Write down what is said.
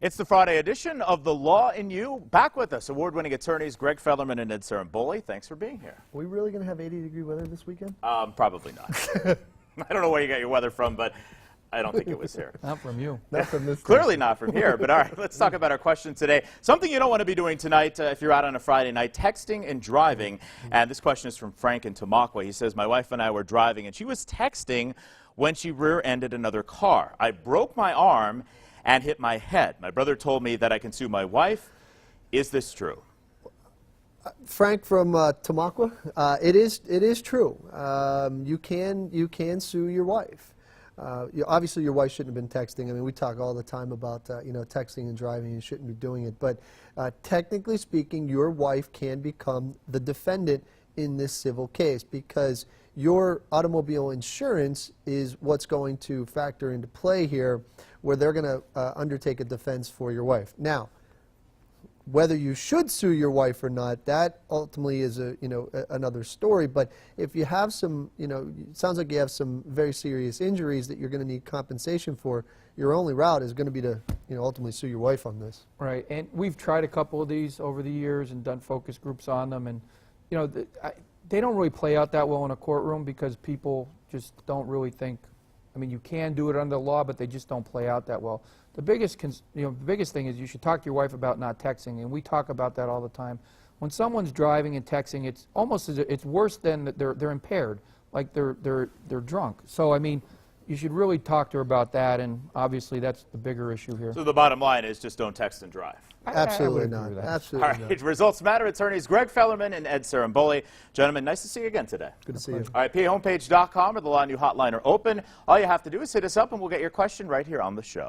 It's the Friday edition of The Law in You. Back with us, award-winning attorneys Greg Fellerman and Ed Saramboli. Thanks for being here. Are we really going to have 80-degree weather this weekend? Probably not. I don't know where you got your weather from, but I don't think it was here. Not from you. Not from this Clearly not from here, but all right, let's talk about our question today. Something you don't want to be doing tonight if you're out on a Friday night, texting and driving. And this question is from Frank in Tamaqua. He says, my wife and I were driving, and she was texting when she rear-ended another car. I broke my arm and hit my head. My brother told me that I can sue my wife. Is this true? Frank from Tamaqua, it is true. You can sue your wife. Obviously, your wife shouldn't have been texting. I mean, we talk all the time about texting and driving. You shouldn't be doing it. But technically speaking, your wife can become the defendant in this civil case because your automobile insurance is what's going to factor into play here, where they're going to undertake a defense for your wife. Now, whether you should sue your wife or not, that ultimately is another story. But if you have some, it sounds like you have some very serious injuries that you're going to need compensation for, your only route is going to be to, ultimately sue your wife on this. Right, and we've tried a couple of these over the years and done focus groups on them, and they don't really play out that well in a courtroom because people just don't really think. I mean, you can do it under the law, but they just don't play out that well. The biggest thing is you should talk to your wife about not texting, and we talk about that all the time. When someone's driving and texting, it's almost it's worse than that they're impaired, like they're drunk. So I mean, you should really talk to her about that, and obviously that's the bigger issue here. So the bottom line is just don't text and drive. Absolutely not. Absolutely All right, Results Matter attorneys Greg Fellerman and Ed Saramboli. Gentlemen, nice to see you again today. Good to see you. All right, PAHomepage.com or the Law in You hotline are open. All you have to do is hit us up and we'll get your question right here on the show.